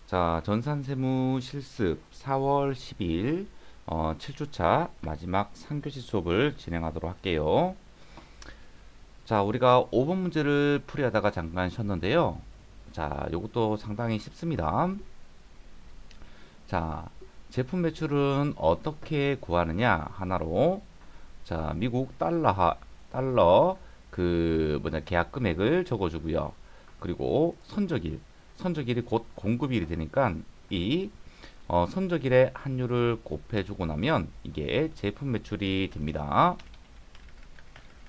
자, 전산세무 실습 4월 10일 7주차 마지막 3교시 수업을 진행하도록 할게요. 자, 우리가 5번 문제를 풀이하다가 잠깐 쉬었는데요. 자, 이것도 상당히 쉽습니다. 자, 제품 매출은 어떻게 구하느냐 하나로 자, 미국 달러 계약 금액을 적어주고요. 그리고 선적일이 곧 공급일이 되니까 이 선적일의 환율을 곱해주고 나면 이게 제품 매출이 됩니다.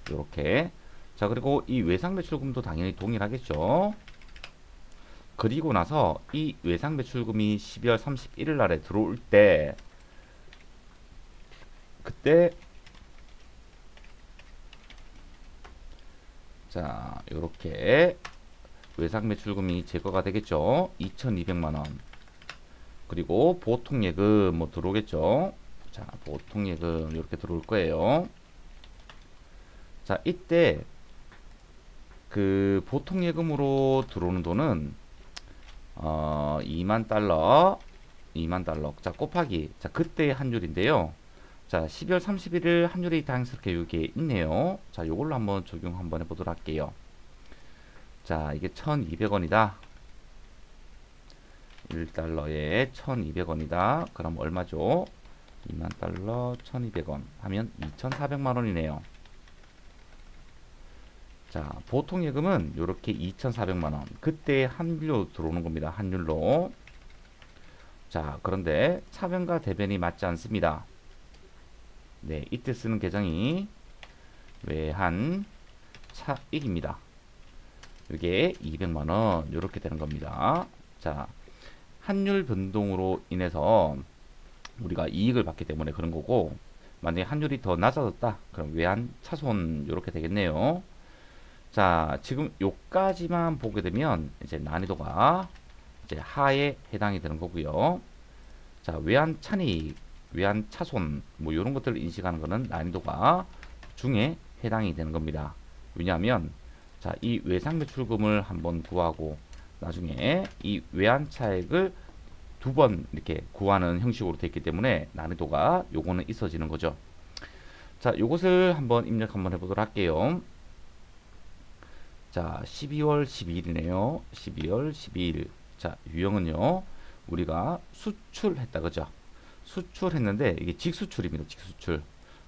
이렇게. 자, 그리고 이 외상 매출금도 당연히 동일하겠죠. 그리고 나서 이 외상 매출금이 12월 31일 날에 들어올 때 그때 자, 이렇게 외상 매출금이 제거가 되겠죠. 2,200만 원. 그리고 보통 예금 뭐 들어오겠죠. 자, 보통 예금 이렇게 들어올 거예요. 자, 이때 그 보통 예금으로 들어오는 돈은 2만 달러, 2만 달러. 자, 곱하기. 자, 그때의 환율인데요. 자, 12월 31일 환율이 다행스럽게 여기에 있네요. 자, 요걸로 한번 적용 한번 해보도록 할게요. 자, 이게 1,200원이다. 1달러에 1,200원이다. 그럼 얼마죠? 2만 달러 1,200원 하면 2,400만 원이네요. 자, 보통 예금은 이렇게 2,400만 원. 그때 환율로 들어오는 겁니다. 환율로. 자, 그런데 차변과 대변이 맞지 않습니다. 네, 이때 쓰는 계정이 외환 차익입니다. 이게 200만 원 이렇게 되는 겁니다. 자, 환율 변동으로 인해서 우리가 이익을 받기 때문에 그런 거고, 만약에 환율이 더 낮아졌다 그럼 외환 차손 이렇게 되겠네요. 자, 지금 요까지만 보게 되면 이제 난이도가 이제 하에 해당이 되는 거고요. 자, 외환 찬이익, 외환 차손 뭐 이런 것들을 인식하는 거는 난이도가 중에 해당이 되는 겁니다. 왜냐하면 자, 이 외상 매출금을 한번 구하고 나중에 이 외환 차익을 두 번 이렇게 구하는 형식으로 되어 있기 때문에 난이도가 요거는 있어지는 거죠. 자, 요것을 한번 입력 한번 해보도록 할게요. 자, 12월 12일이네요. 12월 12일. 자, 유형은요. 우리가 수출했다. 그죠? 수출했는데 이게 직수출입니다. 직수출.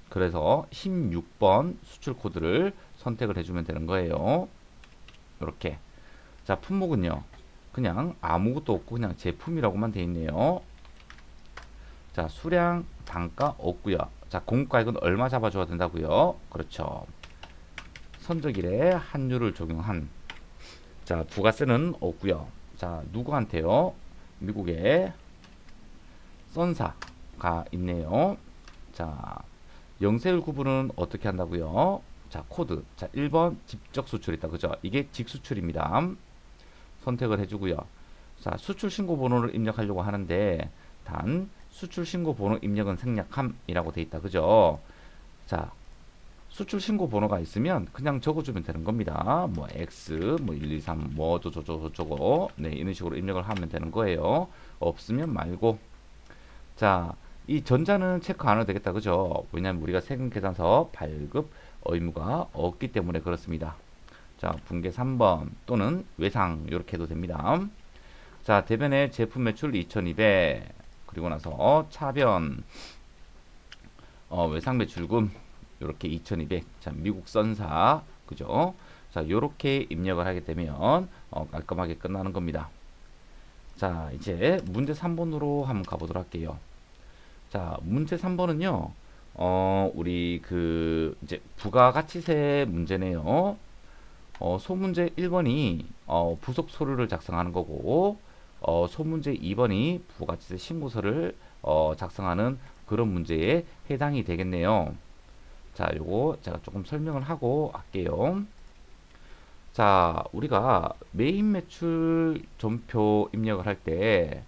그래서 16번 수출 코드를 선택을 해주면 되는 거예요. 이렇게. 자, 품목은요. 그냥 아무것도 없고 그냥 제품이라고만 돼 있네요. 자, 수량, 단가 없고요. 자, 공가액은 얼마 잡아줘야 된다고요? 그렇죠. 선적일에 환율을 적용한 자, 부가세는 없고요. 자, 누구한테요? 미국의 선사가 있네요. 자, 영세율 구분은 어떻게 한다고요? 자, 코드. 자, 1번 직접 수출 있다. 그죠? 이게 직수출입니다. 선택을 해주고요. 자, 수출 신고 번호를 입력하려고 하는데 단 수출 신고 번호 입력은 생략함이라고 돼 있다. 그죠? 자, 수출 신고 번호가 있으면 그냥 적어주면 되는 겁니다. 뭐 X, 뭐 123, 뭐 저저저저저거 네, 이런 식으로 입력을 하면 되는 거예요. 없으면 말고. 자, 이 전자는 체크 안 해도 되겠다. 그죠? 왜냐면 우리가 세금 계산서 발급 의무가 없기 때문에 그렇습니다. 자, 분계 3번 또는 외상 이렇게 해도 됩니다. 자, 대변의 제품 매출 2200 그리고 나서 차변 외상 매출금 이렇게 2200 자, 미국 선사 그죠? 자, 요렇게 입력을 하게 되면 깔끔하게 끝나는 겁니다. 자, 이제 문제 3번으로 한번 가보도록 할게요. 자, 문제 3번은요. 우리 그 이제 부가가치세 문제네요. 소문제 1번이 부속 서류를 작성하는 거고 소문제 2번이 부가가치세 신고서를 작성하는 그런 문제에 해당이 되겠네요. 자, 요거 제가 조금 설명을 하고 할게요. 자, 우리가 메인 매출 전표 입력을 할 때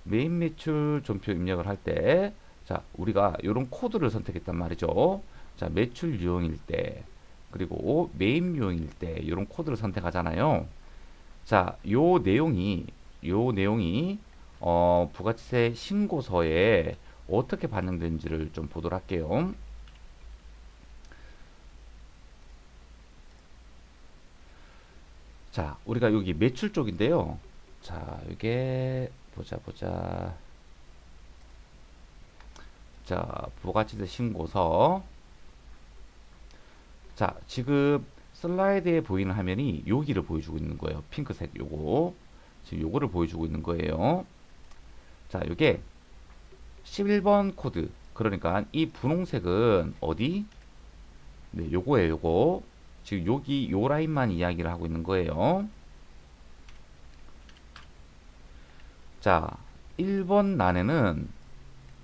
메인 매출 전표 입력을 할 때 자, 우리가 이런 코드를 선택했단 말이죠. 자, 매출 유형일 때 그리고 매입 유형일 때 이런 코드를 선택하잖아요. 자, 요 내용이 부가치세 신고서에 어떻게 반영되는지를 좀 보도록 할게요. 자, 우리가 여기 매출 쪽인데요. 자, 이게 보자. 자, 부가치세 신고서. 자, 지금 슬라이드에 보이는 화면이 여기를 보여주고 있는 거예요. 핑크색 요거. 지금 요거를 보여주고 있는 거예요. 자, 요게 11번 코드. 그러니까 이 분홍색은 어디? 네, 요거예요, 요거. 지금 여기 요 라인만 이야기를 하고 있는 거예요. 자, 1번 란에는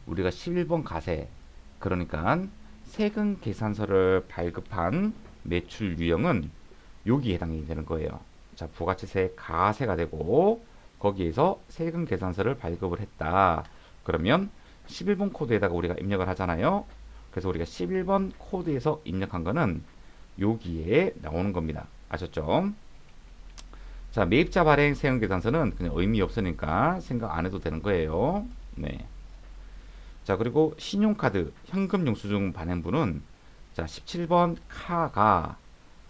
우리가 11번 가세. 그러니까 세금 계산서를 발급한 매출 유형은 여기에 해당이 되는 거예요. 자, 부가치세 가세가 되고 거기에서 세금 계산서를 발급을 했다. 그러면 11번 코드에다가 우리가 입력을 하잖아요. 그래서 우리가 11번 코드에서 입력한 거는 여기에 나오는 겁니다. 아셨죠? 자, 매입자 발행 세금 계산서는 그냥 의미 없으니까 생각 안 해도 되는 거예요. 네. 자, 그리고 신용카드 현금 영수증 발행부는 자, 17번 카가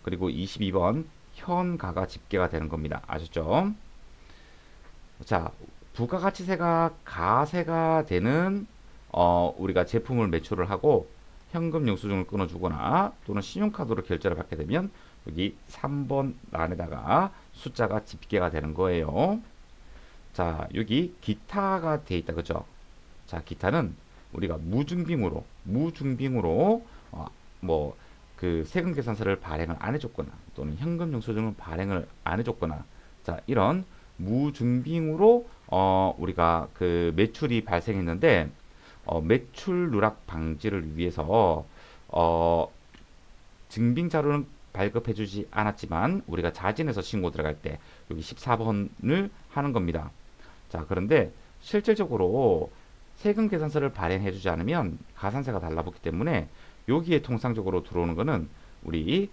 그리고 22번 현가가 집계가 되는 겁니다. 아셨죠? 자, 부가가치세가 가세가 되는 우리가 제품을 매출을 하고 현금 영수증을 끊어주거나 또는 신용카드로 결제를 받게 되면 여기 3번 란에다가 숫자가 집계가 되는 거예요. 자, 여기 기타가 돼 있다, 그죠? 자, 기타는 우리가 무증빙으로 뭐 그 세금 계산서를 발행을 안 해줬거나 또는 현금 영수증을 발행을 안 해줬거나 자, 이런 무증빙으로 우리가 그 매출이 발생했는데 매출 누락 방지를 위해서 증빙 자료는 발급해주지 않았지만 우리가 자진해서 신고 들어갈 때 여기 14번을 하는 겁니다. 자, 그런데 실질적으로 세금 계산서를 발행해주지 않으면 가산세가 달라붙기 때문에 여기에 통상적으로 들어오는 거는 우리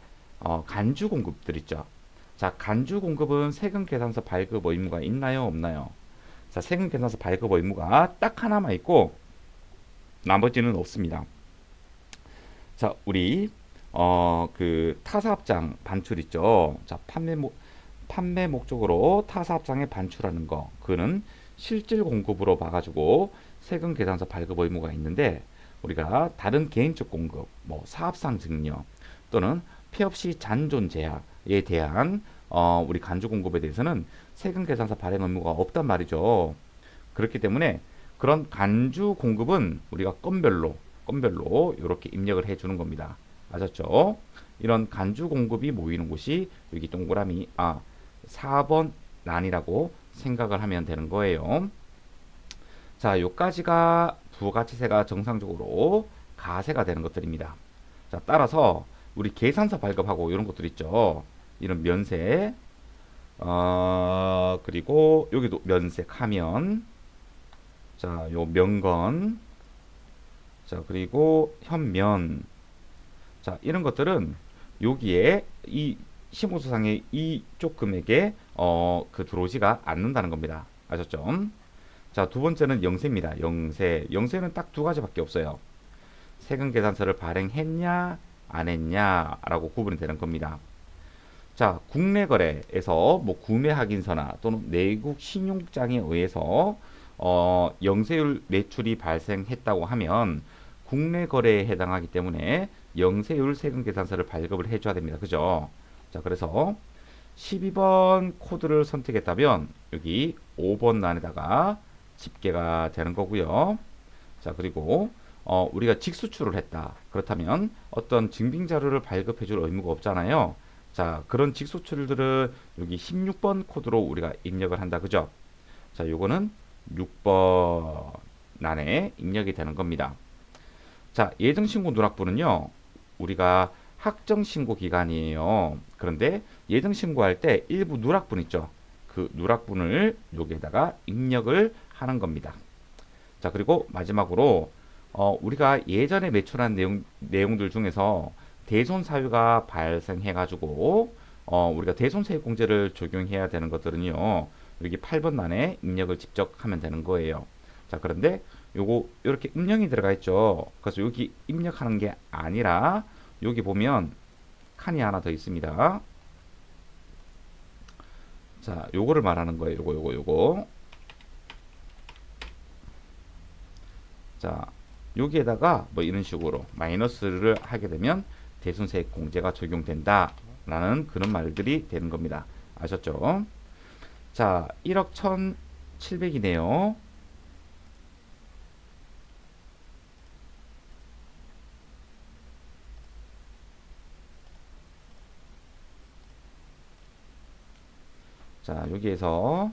간주 공급들 있죠. 자, 간주 공급은 세금 계산서 발급 의무가 있나요, 없나요? 자, 세금 계산서 발급 의무가 딱 하나만 있고 나머지는 없습니다. 자, 우리 그 타사합장 반출 있죠. 자, 판매 목적으로 타사합장에 반출하는 거, 그거는 실질 공급으로 봐가지고 세금 계산서 발급 의무가 있는데 우리가 다른 개인적 공급, 뭐 사업상 증여 또는 폐업시 잔존 제약에 대한 우리 간주 공급에 대해서는 세금 계산서 발행 의무가 없단 말이죠. 그렇기 때문에 그런 간주 공급은 우리가 건별로 이렇게 입력을 해주는 겁니다. 아셨죠? 이런 간주 공급이 모이는 곳이 여기 동그라미 4번 란이라고 생각을 하면 되는 거예요. 자, 요까지가 부가치세가 정상적으로 가세가 되는 것들입니다. 자, 따라서 우리 계산서 발급하고 이런 것들 있죠. 이런 면세, 그리고 여기도 면세하면, 자, 요 면건, 자, 그리고 현면, 자, 이런 것들은 여기에 이 신고서상의 이쪽 금액에 그 들어오지가 않는다는 겁니다. 아셨죠? 자, 두 번째는 영세입니다. 영세는 딱 두 가지밖에 없어요. 세금 계산서를 발행했냐, 안 했냐, 라고 구분이 되는 겁니다. 자, 국내 거래에서 뭐 구매 확인서나 또는 내국 신용장에 의해서 영세율 매출이 발생했다고 하면 국내 거래에 해당하기 때문에 영세율 세금 계산서를 발급을 해줘야 됩니다. 그죠? 자, 그래서 12번 코드를 선택했다면 여기 5번 란에다가 집계가 되는 거고요. 자, 그리고 우리가 직수출을 했다. 그렇다면 어떤 증빙 자료를 발급해 줄 의무가 없잖아요. 자, 그런 직수출들은 여기 16번 코드로 우리가 입력을 한다. 그죠? 자, 요거는 6번 란에 입력이 되는 겁니다. 자, 예정신고 누락부는요. 우리가 확정신고 기간이에요. 그런데 예정신고할 때 일부 누락분 있죠. 그 누락분을 여기에다가 입력을 하는 겁니다. 자, 그리고 마지막으로 우리가 예전에 매출한 내용들 중에서 대손 사유가 발생해가지고 우리가 대손세액공제를 적용해야 되는 것들은요. 여기 8번란에 입력을 직접 하면 되는 거예요. 자, 그런데 요거 이렇게 음영이 들어가 있죠. 그래서 여기 입력하는 게 아니라 여기 보면 칸이 하나 더 있습니다. 자, 요거를 말하는 거예요. 요거. 자, 여기에다가 뭐 이런 식으로 마이너스를 하게 되면 대손세액 공제가 적용된다 라는 그런 말들이 되는 겁니다. 아셨죠? 자, 1억 1,700이네요. 자, 여기에서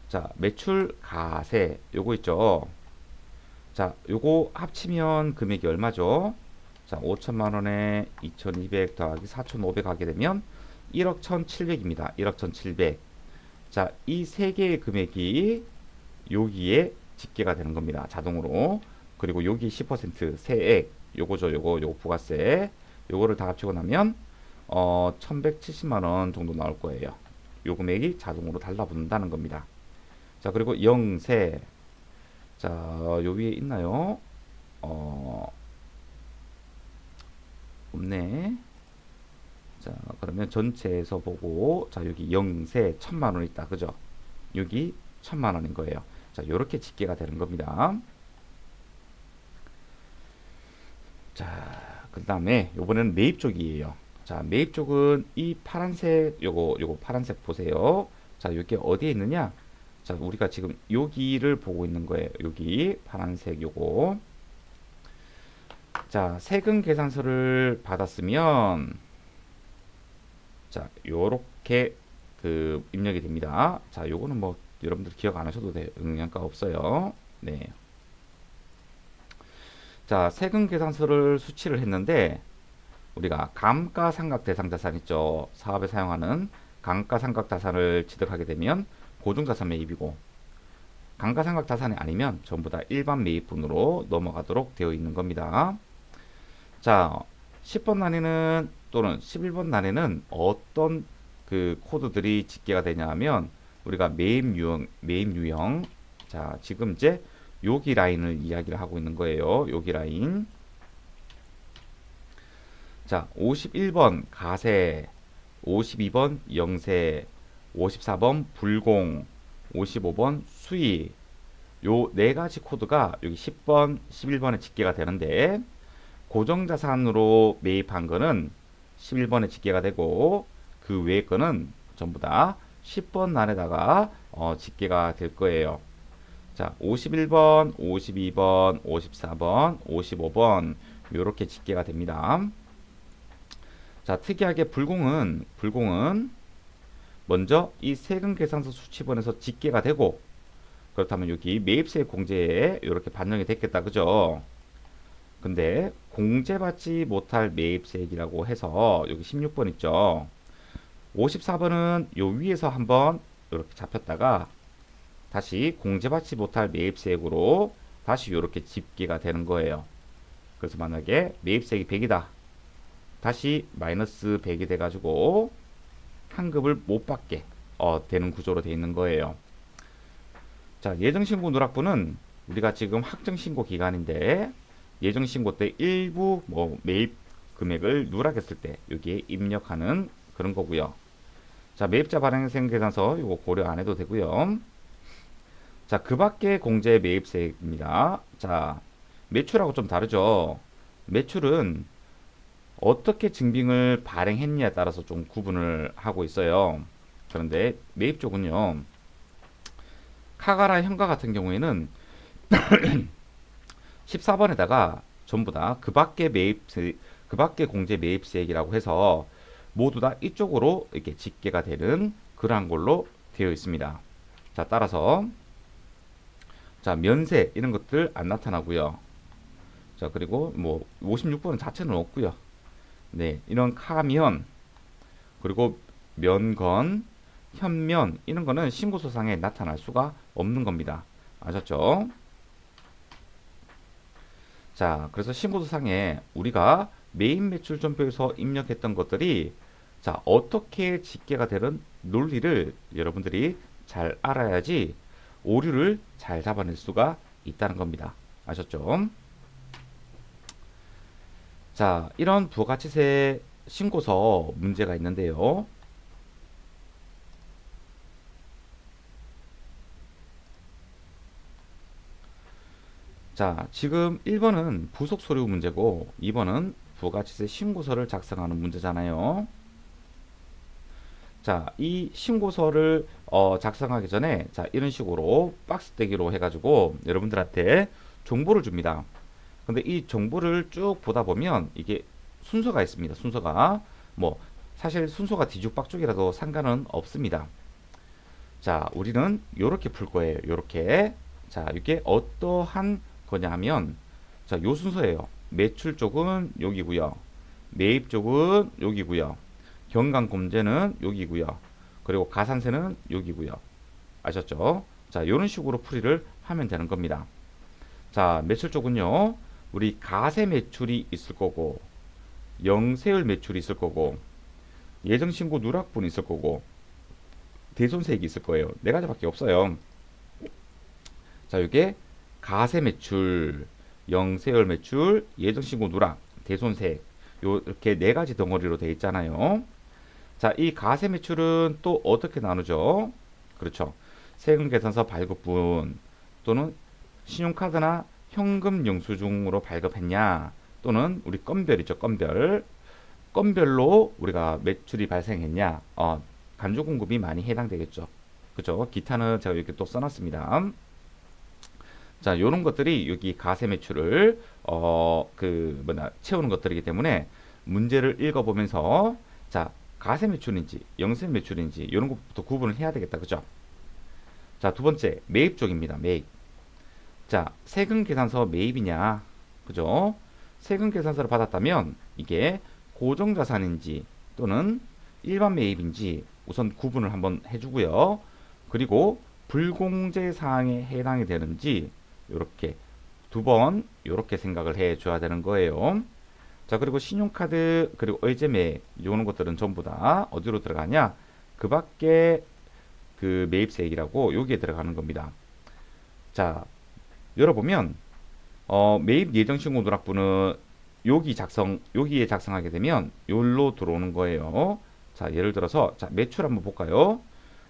자, 매출 가세 요거 있죠. 자, 요거 합치면 금액이 얼마죠? 자, 5천만 원에 2,200 더하기 4,500 하게 되면 1억 1,700입니다. 1억 1,700. 자, 이 세 개의 금액이 여기에 집계가 되는 겁니다. 자동으로. 그리고 여기 10% 세액 요거죠. 요거 부가세. 요거를 다 합치고 나면 1,170만 원 정도 나올 거예요. 요 금액이 자동으로 달라붙는다는 겁니다. 자, 그리고 영세. 자, 요 위에 있나요? 없네. 자, 그러면 전체에서 보고, 자, 여기 영세 1,000만 원 있다. 그죠? 여기 1,000만 원인 거예요. 자, 요렇게 집계가 되는 겁니다. 자, 그 다음에 요번에는 매입 쪽이에요. 자, 매입 쪽은 이 파란색, 요거 파란색 보세요. 자, 요게 어디에 있느냐? 자, 우리가 지금 여기를 보고 있는 거예요. 여기 파란색 요거. 자, 세금 계산서를 받았으면 자, 요렇게 그 입력이 됩니다. 자, 요거는 뭐 여러분들 기억 안 하셔도 돼요. 영향가 없어요. 네. 자, 세금 계산서를 수치를 했는데 우리가 감가상각 대상 자산 있죠. 사업에 사용하는 감가상각 자산을 취득하게 되면 고정자산 매입이고 감가상각 자산이 아니면 전부 다 일반 매입분으로 넘어가도록 되어 있는 겁니다. 자, 10번 단위는 또는 11번 단위는 어떤 그 코드들이 집계가 되냐 하면 우리가 매입 유형. 자, 지금 이제 여기 라인을 이야기를 하고 있는 거예요. 여기 라인. 자, 51번 가세, 52번 영세, 54번 불공, 55번 수익. 요 네 가지 코드가 여기 10번, 11번에 집계가 되는데 고정자산으로 매입한 거는 11번에 집계가 되고 그 외의 거는 전부 다 10번 난에다가 집계가 될 거예요. 자, 51번, 52번, 54번, 55번 요렇게 집계가 됩니다. 자, 특이하게 불공은 먼저 이 세금 계산서 수치본에서 집계가 되고 그렇다면 여기 매입세 공제에 이렇게 반영이 됐겠다. 그죠? 근데 공제받지 못할 매입세액이라고 해서 여기 16번 있죠. 54번은 요 위에서 한번 이렇게 잡혔다가 다시 공제받지 못할 매입세액으로 다시 이렇게 집계가 되는 거예요. 그래서 만약에 매입세액이 100이다. 다시 마이너스 100이 돼가지고 환급을 못 받게 되는 구조로 되어 있는 거예요. 자, 예정신고 누락부는 우리가 지금 확정신고 기간인데 예정신고 때 일부 뭐 매입 금액을 누락했을 때 여기에 입력하는 그런 거고요. 자, 매입자 발행생 계산서 이거 고려 안 해도 되고요. 자, 그 밖에 공제 매입세입니다. 자, 매출하고 좀 다르죠. 매출은 어떻게 증빙을 발행했냐에 따라서 좀 구분을 하고 있어요. 그런데 매입 쪽은요. 카가라 현가 같은 경우에는 14번에다가 전부 다 그 밖에 그 밖에 공제 매입세액이라고 해서 모두 다 이쪽으로 이렇게 집계가 되는 그러한 걸로 되어 있습니다. 자, 따라서 자, 면세 이런 것들 안 나타나고요. 자, 그리고 뭐 56번은 자체는 없고요. 네, 이런 카면 그리고 면건 현면 이런 거는 신고서상에 나타날 수가 없는 겁니다. 아셨죠? 자, 그래서 신고서상에 우리가 메인 매출 전표에서 입력했던 것들이 자, 어떻게 집계가 되는 논리를 여러분들이 잘 알아야지 오류를 잘 잡아낼 수가 있다는 겁니다. 아셨죠? 자, 이런 부가가치세 신고서 문제가 있는데요. 자, 지금 1번은 부속 서류 문제고 2번은 부가가치세 신고서를 작성하는 문제잖아요. 자, 이 신고서를 작성하기 전에 자, 이런 식으로 박스 떼기로 해가지고 여러분들한테 정보를 줍니다. 근데 이 정보를 쭉 보다 보면 이게 순서가 있습니다. 순서가 뭐 사실 순서가 뒤죽박죽이라도 상관은 없습니다. 자, 우리는 요렇게 풀 거예요. 요렇게. 자, 이게 어떠한 거냐 하면 자, 요 순서예요. 매출 쪽은 여기고요. 매입 쪽은 여기고요. 경감금제는 여기고요. 그리고 가산세는 여기고요. 아셨죠? 자, 이런 식으로 풀이를 하면 되는 겁니다. 자, 매출 쪽은요. 우리 가세 매출이 있을 거고 영세율 매출이 있을 거고 예정신고 누락분이 있을 거고 대손세액이 있을 거예요. 네 가지밖에 없어요. 자, 이게 가세 매출, 영세율 매출, 예정신고 누락, 대손세액 이렇게 네 가지 덩어리로 되어 있잖아요. 자, 이 가세 매출은 또 어떻게 나누죠? 그렇죠. 세금 계산서 발급분 또는 신용카드나 현금 영수증으로 발급했냐 또는 우리 건별이죠. 건별로 우리가 매출이 발생했냐 간주 공급이 많이 해당되겠죠. 그죠? 기타는 제가 이렇게 또 써놨습니다. 자, 요런 것들이 여기 가세 매출을 채우는 것들이기 때문에 문제를 읽어보면서 자, 가세 매출인지 영세 매출인지 이런 것부터 구분을 해야 되겠다. 그죠? 자, 두 번째 매입 쪽입니다. 매입. 자, 세금 계산서 매입이냐? 그죠? 세금 계산서를 받았다면 이게 고정자산인지 또는 일반 매입인지 우선 구분을 한번 해주고요. 그리고 불공제 사항에 해당이 되는지 이렇게 두 번 이렇게 생각을 해줘야 되는 거예요. 자, 그리고 신용카드 그리고 의제매 이런 것들은 전부 다 어디로 들어가냐? 그 밖에 그 매입세액이라고 여기에 들어가는 겁니다. 자, 열어보면 매입 예정신고 누락분은 여기에 작성하게 되면 여기로 들어오는 거예요. 자, 예를 들어서 자, 매출 한번 볼까요?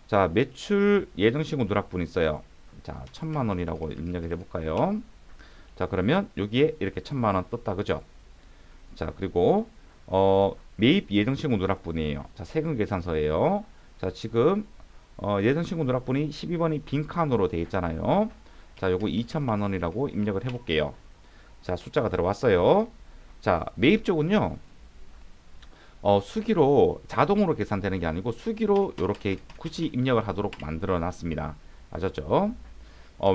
자, 매출 예정신고 누락분 있어요. 자, 1000만 원이라고 입력해 볼까요? 자, 그러면 여기에 이렇게 1000만 원 떴다. 그죠? 자, 그리고 매입 예정신고 누락분이에요. 자, 세금 계산서예요. 자, 지금 예정신고 누락분이 12번이 빈칸으로 되어 있잖아요. 자, 요거 2천만 원이라고 입력을 해볼게요. 자, 숫자가 들어왔어요. 자, 매입 쪽은요. 수기로 자동으로 계산되는 게 아니고 수기로 이렇게 굳이 입력을 하도록 만들어 놨습니다. 아셨죠?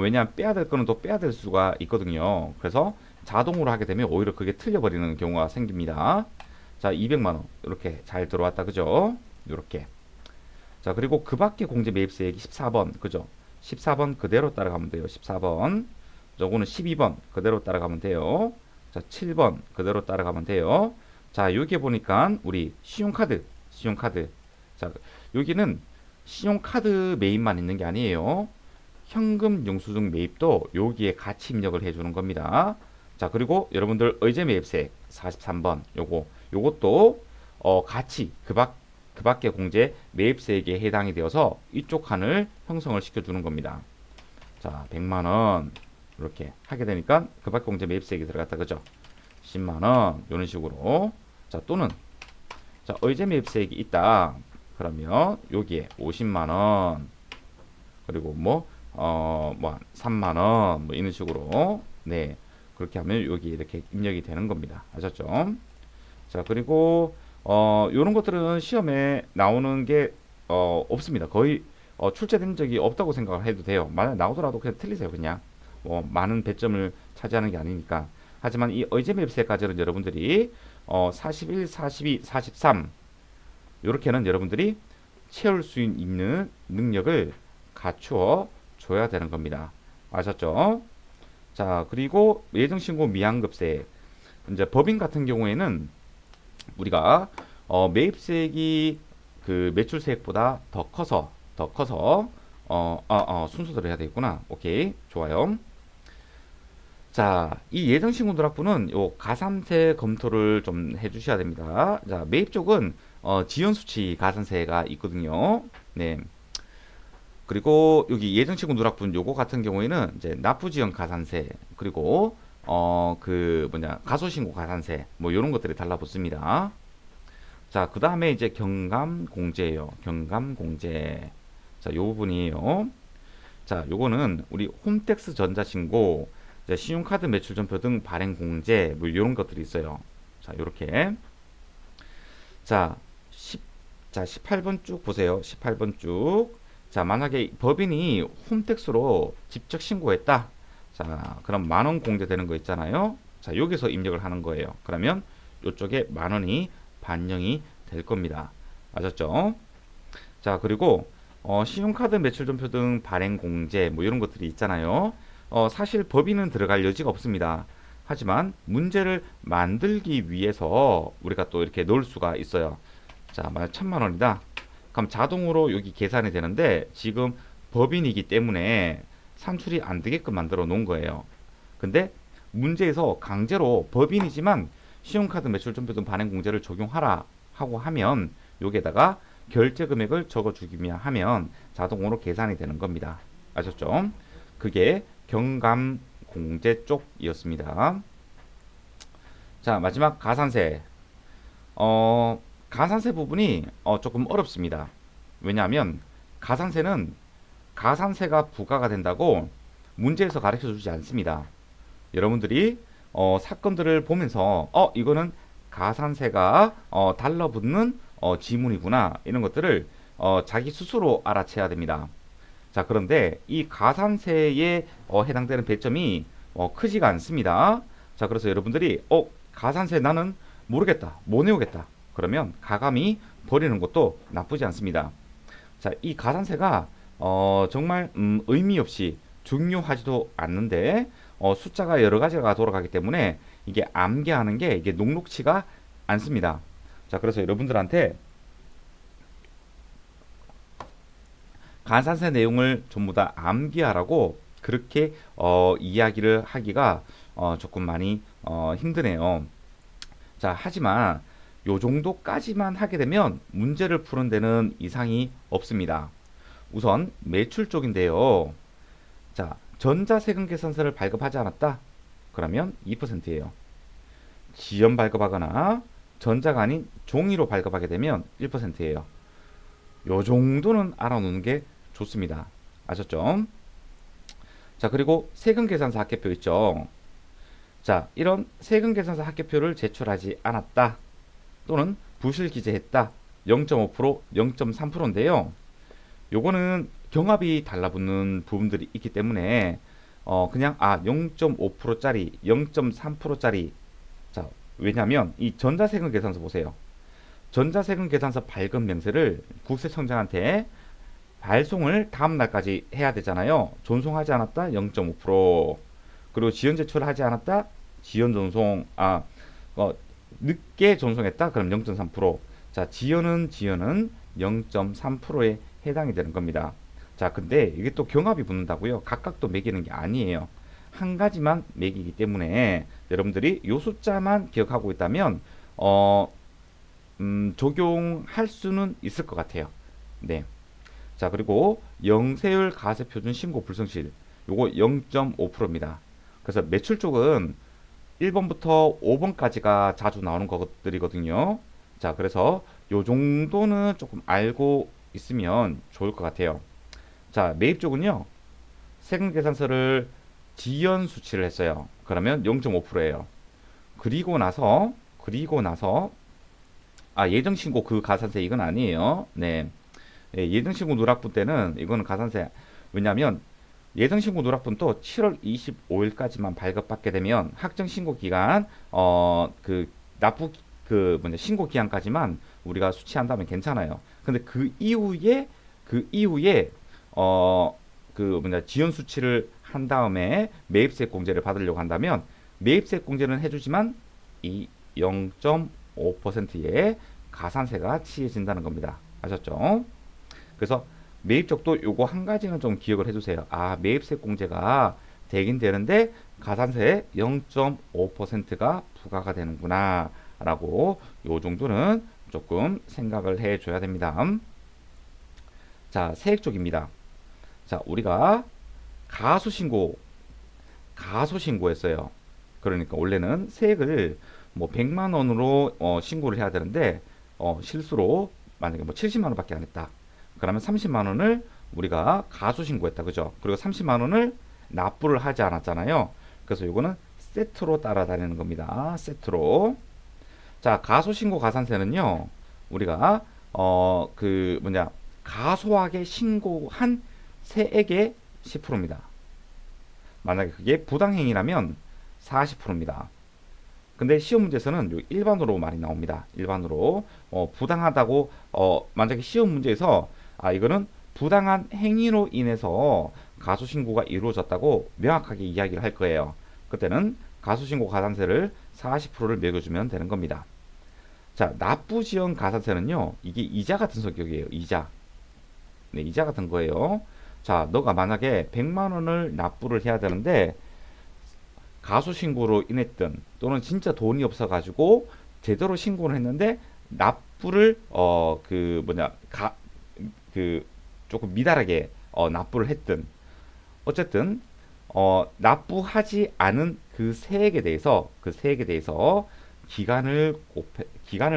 왜냐하면 빼야 될 거는 또 빼야 될 수가 있거든요. 그래서 자동으로 하게 되면 오히려 그게 틀려버리는 경우가 생깁니다. 자, 200만 원 이렇게 잘 들어왔다. 그죠? 이렇게. 자, 그리고 그 밖에 공제 매입세액이 14번. 그죠? 14번 그대로 따라가면 돼요. 14번. 요거는 12번 그대로 따라가면 돼요. 자, 7번 그대로 따라가면 돼요. 자, 여기 보니까 우리 신용카드. 자, 여기는 신용카드 매입만 있는 게 아니에요. 현금 영수증 매입도 여기에 같이 입력을 해주는 겁니다. 자, 그리고 여러분들 의제 매입세액 43번 요것도 같이 그 밖에 공제 매입세액에 해당이 되어서 이쪽 칸을 형성을 시켜주는 겁니다. 자, 100만원 이렇게 하게 되니까 그 밖에 공제 매입세액이 들어갔다. 그죠? 10만원 이런 식으로. 자, 또는 자, 의제 매입세액이 있다. 그러면 여기에 50만원 그리고 뭐 3만원 뭐 이런 식으로 네 그렇게 하면 여기 이렇게 입력이 되는 겁니다. 아셨죠? 자, 그리고 요런 것들은 시험에 나오는 게 없습니다. 거의 출제된 적이 없다고 생각을 해도 돼요. 만약 나오더라도 그냥 틀리세요. 그냥 많은 배점을 차지하는 게 아니니까. 하지만 이 의제 매입세까지는 여러분들이 41, 42, 43 이렇게는 여러분들이 채울 수 있는 능력을 갖추어 줘야 되는 겁니다. 아셨죠? 자, 그리고 예정신고 미환급세. 이제 법인 같은 경우에는 우리가 매입세액이 그 매출세액보다 더 커서 순서대로 해야 되겠구나. 오케이, 좋아요. 자, 이 예정신고누락부는 요 가산세 검토를 좀 해주셔야 됩니다. 자, 매입 쪽은 지연수치 가산세가 있거든요. 네. 그리고 여기 예정신고 누락분 요거 같은 경우에는 이제 납부지연 가산세 그리고 그 뭐냐 가소신고 가산세 뭐 이런 것들이 달라붙습니다. 자, 그 다음에 이제 경감공제예요. 경감공제. 자, 요 부분이에요. 자, 요거는 우리 홈택스 전자신고, 이제 신용카드 매출전표 등 발행공제 뭐 이런 것들이 있어요. 자, 요렇게. 자, 10, 자, 18번 쭉 보세요. 18번 쭉. 자, 만약에 법인이 홈택스로 직접 신고했다. 자, 그럼 만 원 공제되는 거 있잖아요. 자, 여기서 입력을 하는 거예요. 그러면 이쪽에 만 원이 반영이 될 겁니다. 아셨죠? 자, 그리고 신용카드 매출전표 등 발행 공제 뭐 이런 것들이 있잖아요. 사실 법인은 들어갈 여지가 없습니다. 하지만 문제를 만들기 위해서 우리가 또 이렇게 넣을 수가 있어요. 자, 만약 1000만 원이다. 그럼 자동으로 여기 계산이 되는데 지금 법인이기 때문에 산출이 안 되게끔 만들어 놓은 거예요. 근데 문제에서 강제로 법인이지만 신용카드 매출전표 등 발행 공제를 적용하라 하고 하면 여기에다가 결제 금액을 적어주기만 하면 자동으로 계산이 되는 겁니다. 아셨죠? 그게 경감 공제 쪽이었습니다. 자, 마지막 가산세. 가산세 부분이 조금 어렵습니다. 왜냐하면 가산세는 가산세가 부과가 된다고 문제에서 가르쳐 주지 않습니다. 여러분들이 사건들을 보면서 이거는 가산세가 달라붙는 지문이구나 이런 것들을 자기 스스로 알아채야 됩니다. 자, 그런데 이 가산세에 해당되는 배점이 크지가 않습니다. 자, 그래서 여러분들이 가산세 나는 모르겠다, 못 내오겠다. 그러면 가감히 버리는 것도 나쁘지 않습니다. 자, 이 가산세가 정말 의미 없이 중요하지도 않는데 숫자가 여러 가지가 돌아가기 때문에 이게 암기하는 게 이게 녹록치가 않습니다. 자, 그래서 여러분들한테 가산세 내용을 전부 다 암기하라고 그렇게 이야기를 하기가 조금 많이 힘드네요. 자, 하지만 요 정도까지만 하게 되면 문제를 푸는 데는 이상이 없습니다. 우선 매출 쪽인데요. 자, 전자세금 계산서를 발급하지 않았다? 그러면 2%예요. 지연 발급하거나 전자가 아닌 종이로 발급하게 되면 1%예요. 요 정도는 알아놓는 게 좋습니다. 아셨죠? 자, 그리고 세금계산서 합계표 있죠. 자, 이런 세금계산서 합계표를 제출하지 않았다. 또는 부실기재했다. 0.5%, 0.3%인데요. 요거는 경합이 달라붙는 부분들이 있기 때문에 그냥 0.5%짜리, 0.3%짜리. 자, 왜냐면 이 전자세금 계산서 보세요. 전자세금 계산서 발급 명세를 국세청장한테 발송을 다음 날까지 해야 되잖아요. 존송하지 않았다 0.5%. 그리고 지연 제출하지 않았다 지연 전송 늦게 전송했다 그럼 0.3%. 자, 지연은 0.3%에 해당이 되는 겁니다. 자, 근데 이게 또 경합이 붙는다고요. 각각 또 매기는 게 아니에요. 한 가지만 매기기 때문에 여러분들이 요 숫자만 기억하고 있다면 적용할 수는 있을 것 같아요. 네. 자, 그리고 영세율 가세표준 신고 불성실 요거 0.5%입니다. 그래서 매출 쪽은 1번부터 5번까지가 자주 나오는 것들이거든요. 자, 그래서 요 정도는 조금 알고 있으면 좋을 것 같아요. 자, 매입 쪽은요. 세금 계산서를 지연 수치를 했어요. 그러면 0.5%예요. 그리고 나서 예정 신고 그 가산세 이건 아니에요. 네. 예정 신고 누락분 때는 이거는 가산세. 왜냐면 예정 신고 누락분도 7월 25일까지만 발급받게 되면 확정 신고 기간 그 납부 그 뭐냐 신고 기한까지만 우리가 수취한다면 괜찮아요. 근데 그 이후에 그 뭐냐 지연 수치를 한 다음에 매입세 공제를 받으려고 한다면 매입세 공제는 해주지만 이 0.5%의 가산세가 치해진다는 겁니다. 아셨죠? 그래서 매입 쪽도 요거 한 가지는 좀 기억을 해주세요. 아, 매입세 공제가 되긴 되는데 가산세 0.5%가 부과가 되는구나 라고 요 정도는 조금 생각을 해 줘야 됩니다. 자, 세액 쪽입니다. 자, 우리가 가소신고했어요. 그러니까 원래는 세액을 뭐 100만 원으로 신고를 해야 되는데 실수로 만약에 뭐 70만 원밖에 안 했다. 그러면 30만 원을 우리가 가소신고했다. 그죠? 그리고 30만 원을 납부를 하지 않았잖아요. 그래서 이거는 세트로 따라다니는 겁니다. 세트로. 자, 가소신고 가산세는요. 우리가 그 뭐냐 가소하게 신고한 세액의 10%입니다. 만약에 그게 부당행위라면 40%입니다. 근데 시험 문제에서는 일반으로 많이 나옵니다. 일반으로 부당하다고 만약에 시험 문제에서 이거는 부당한 행위로 인해서 가소신고가 이루어졌다고 명확하게 이야기를 할 거예요. 그때는 가소신고 가산세를 40%를 매겨주면 되는 겁니다. 자, 납부지연 가산세는요. 이게 이자 같은 성격이에요. 이자. 네, 이자 같은 거예요. 자, 너가 만약에 100만 원을 납부를 해야 되는데 가소신고로 인했든 또는 진짜 돈이 없어가지고 제대로 신고를 했는데 납부를 조금 미달하게 납부를 했든 어쨌든 납부하지 않은 그 세액에 대해서 기간을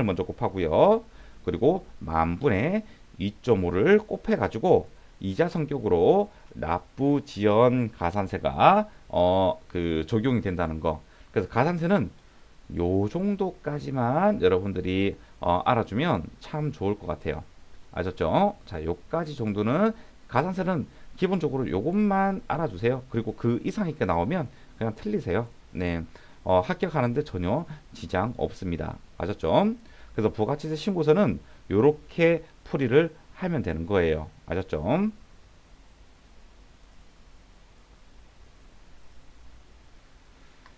먼저 곱하고요. 그리고 만분의 2.5를 곱해가지고 이자 성격으로 납부 지연 가산세가 적용이 된다는 거. 그래서 가산세는 요 정도까지만 여러분들이 알아주면 참 좋을 것 같아요. 아셨죠? 자, 요까지 정도는 가산세는 기본적으로 요것만 알아주세요. 그리고 그 이상 있게 나오면 그냥 틀리세요. 네. 합격하는데 전혀 지장 없습니다. 아셨죠? 그래서 부가치세 신고서는 요렇게 풀이를 하면 되는 거예요. 아셨죠?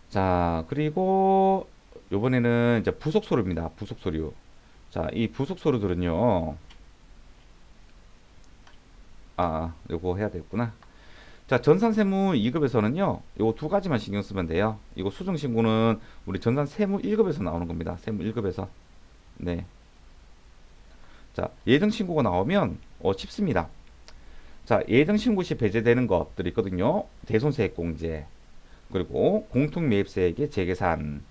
자, 그리고 요번에는 이제 부속서류입니다. 부속서류. 자, 이 부속서류들은요. 요거 해야 되겠구나. 자, 전산세무 2급에서는요. 요거 두 가지만 신경 쓰면 돼요. 이거 수정신고는 우리 전산세무 1급에서 나오는 겁니다. 세무 1급에서. 네. 자, 예정신고가 나오면 쉽습니다. 자, 예정신고 시 배제되는 것들이 있거든요. 대손세액공제, 그리고 공통매입세액의 재계산,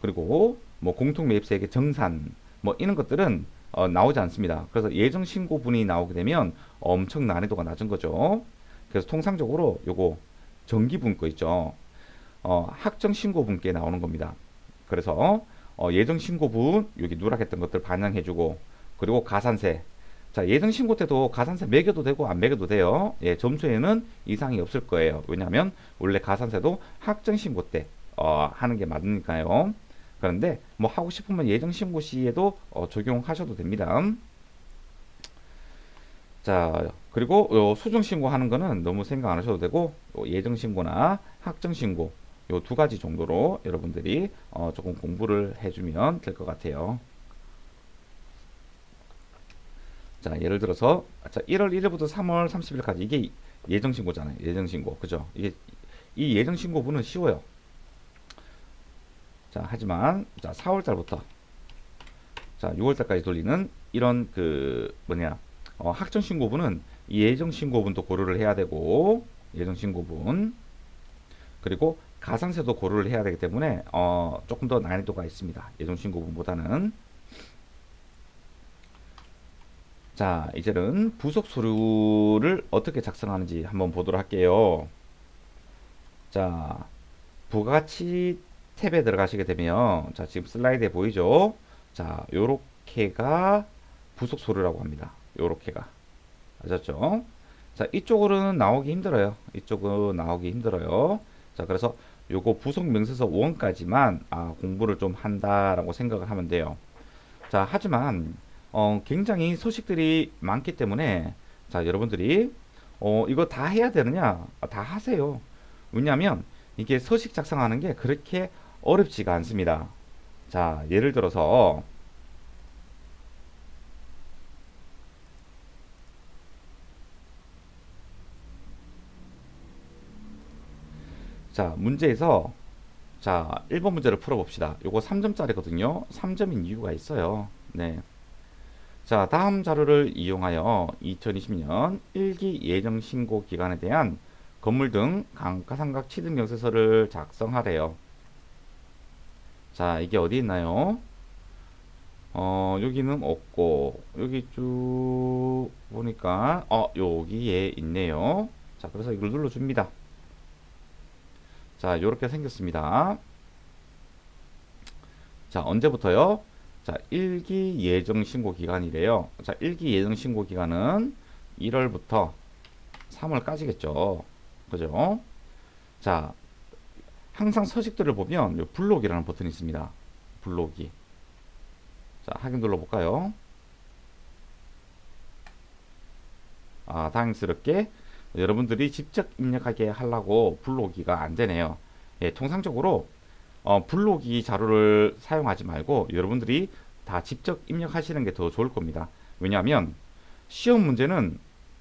그리고 뭐 공통매입세액의 정산, 뭐 이런 것들은 나오지 않습니다. 그래서 예정신고분이 나오게 되면 엄청 난이도가 낮은 거죠. 그래서 통상적으로 요거 정기분 거 있죠. 학정신고분께 나오는 겁니다. 그래서 예정신고분 여기 누락했던 것들 반영해주고, 그리고 가산세. 자, 예정신고 때도 가산세 매겨도 되고 안 매겨도 돼요. 예, 점수에는 이상이 없을 거예요. 왜냐하면 원래 가산세도 학정신고 때 하는 게 맞으니까요. 그런데 뭐 하고 싶으면 예정신고 시에도 적용하셔도 됩니다. 자, 그리고 수정신고 하는 거는 너무 생각 안 하셔도 되고 예정신고나 학정신고 요 두 가지 정도로 여러분들이 조금 공부를 해주면 될 것 같아요. 자, 예를 들어서 1월 1일부터 3월 30일까지 이게 예정신고잖아요. 예정신고. 그죠? 이 예정신고분은 쉬워요. 자, 하지만 4월달부터 6월달까지 돌리는 이런 학정신고분은 이 예정신고분도 고려를 해야 되고, 예정신고분 그리고 가산세도 고려를 해야 되기 때문에 조금 더 난이도가 있습니다. 예정신고분보다는. 자, 이제는 부속 서류를 어떻게 작성하는지 한번 보도록 할게요. 자, 부가치 탭에 들어가시게 되면, 자, 지금 슬라이드에 보이죠? 자, 요렇게가 부속 서류라고 합니다. 요렇게가. 아셨죠? 자, 이쪽으로는 나오기 힘들어요. 이쪽은 나오기 힘들어요. 자, 그래서 요거 부속 명세서 5원까지만 공부를 좀 한다라고 생각을 하면 돼요. 자, 하지만 굉장히 소식들이 많기 때문에 자, 여러분들이 이거 다 해야 되느냐? 다 하세요. 왜냐하면 이게 서식 작성하는 게 그렇게 어렵지가 않습니다. 자, 예를 들어서 자, 문제에서 자, 1번 문제를 풀어봅시다. 요거 3점짜리거든요. 3점인 이유가 있어요. 네. 자, 다음 자료를 이용하여 2020년 1기 예정 신고 기간에 대한 건물 등 감가상각 취득 명세서를 작성하래요. 자, 이게 어디 있나요? 여기는 없고, 여기 쭉 보니까, 여기에 있네요. 자, 그래서 이걸 눌러줍니다. 자, 이렇게 생겼습니다. 자, 언제부터요? 자, 1기 예정 신고 기간이래요. 자, 1기 예정 신고 기간은 1월부터 3월까지겠죠. 그죠? 자, 항상 서식들을 보면 요 블록이라는 버튼이 있습니다. 블록이. 자, 확인 눌러볼까요? 다행스럽게 여러분들이 직접 입력하게 하려고 블록이가 안 되네요. 예, 통상적으로 블록이 자료를 사용하지 말고 여러분들이 다 직접 입력하시는 게 더 좋을 겁니다. 왜냐하면 시험 문제는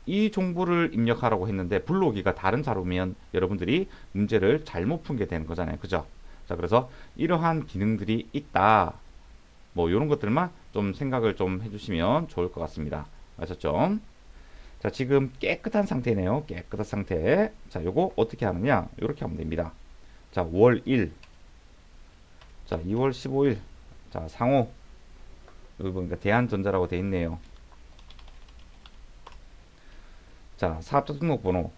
이 정보를 입력하라고 했는데 블록이가 다른 자료면 여러분들이 문제를 잘못 푼 게 되는 거잖아요. 그죠? 자, 그래서 이러한 기능들이 있다. 뭐 이런 것들만 좀 생각을 좀 해주시면 좋을 것 같습니다. 아셨죠? 자, 지금 깨끗한 상태네요. 깨끗한 상태. 자, 요거 어떻게 하느냐? 이렇게 하면 됩니다. 자, 월 1. 자, 2월 15일. 자, 상호. 여기 보니까 대한전자라고 돼 있네요. 자, 사업자 등록번호.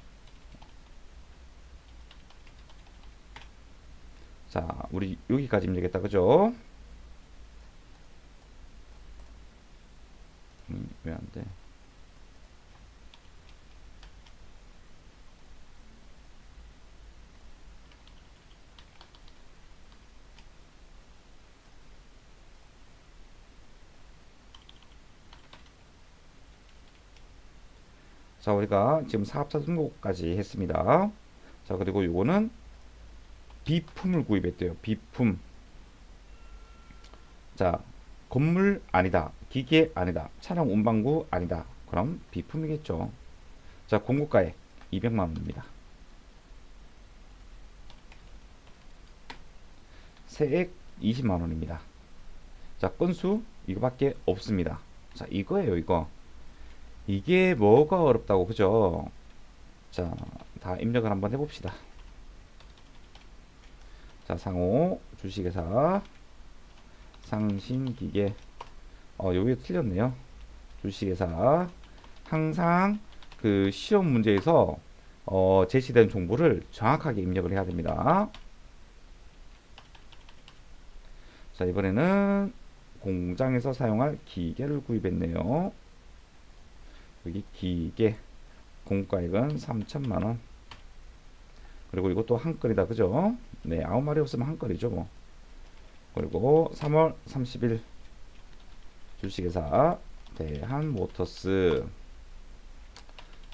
자, 우리 여기까지 입력했다. 그죠? 왜 안 돼? 자, 우리가 지금 사업자 등록까지 했습니다. 자, 그리고 요거는 비품을 구입했대요. 비품. 자, 건물 아니다. 기계 아니다. 차량 운반구 아니다. 그럼 비품이겠죠. 자, 공고가액 200만 원입니다. 세액 20만 원입니다. 자, 건수 이거밖에 없습니다. 자, 이거예요, 이거. 이게 뭐가 어렵다고, 그죠? 자, 다 입력을 한번 해봅시다. 자, 상호, 주식회사, 상신기계. 여기 틀렸네요. 주식회사. 항상 그 시험 문제에서 제시된 정보를 정확하게 입력을 해야 됩니다. 자, 이번에는 공장에서 사용할 기계를 구입했네요. 여기 기계 공가액은 3천만원. 그리고 이것도 한 건이다. 그죠? 네, 9마리 없으면 한 건이죠 뭐. 그리고 3월 30일 주식회사 대한모터스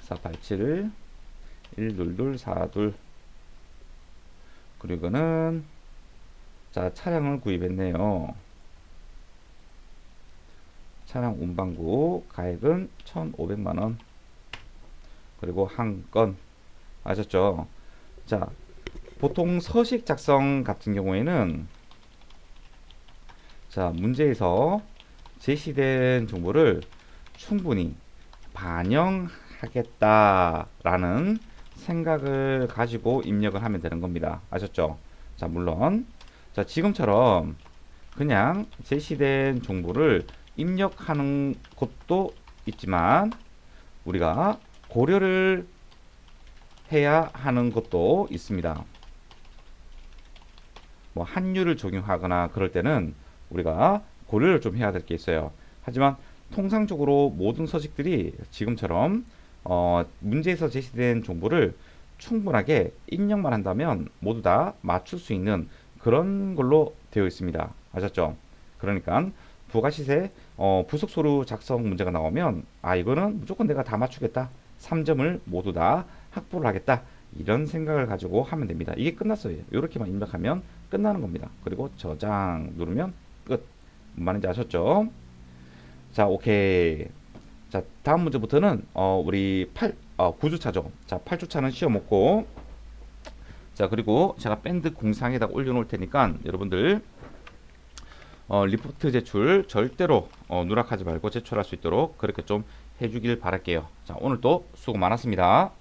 487 12242. 그리고는 자, 차량을 구입했네요. 차량 운반구 가액은 1,500만원. 그리고 한 건. 아셨죠? 자, 보통 서식 작성 같은 경우에는 자, 문제에서 제시된 정보를 충분히 반영하겠다라는 생각을 가지고 입력을 하면 되는 겁니다. 아셨죠? 자, 물론 자, 지금처럼 그냥 제시된 정보를 입력하는 것도 있지만 우리가 고려를 해야 하는 것도 있습니다. 뭐 환율을 적용하거나 그럴 때는 우리가 고려를 좀 해야 될 게 있어요. 하지만 통상적으로 모든 서식들이 지금처럼 문제에서 제시된 정보를 충분하게 입력만 한다면 모두 다 맞출 수 있는 그런 걸로 되어 있습니다. 아셨죠? 그러니까 부가시세 부속소류 작성 문제가 나오면 이거는 무조건 내가 다 맞추겠다 3점을 모두 다 확보를 하겠다. 이런 생각을 가지고 하면 됩니다. 이게 끝났어요. 이렇게만 입력하면 끝나는 겁니다. 그리고 저장 누르면 끝. 뭔 말인지 아셨죠? 자, 오케이. 자, 다음 문제부터는 우리 9주차죠. 자, 8주차는 쉬어 먹고, 자, 그리고 제가 밴드 공상에다가 올려놓을 테니까 여러분들 리포트 제출 절대로 누락하지 말고 제출할 수 있도록 그렇게 좀 해주길 바랄게요. 자, 오늘도 수고 많았습니다.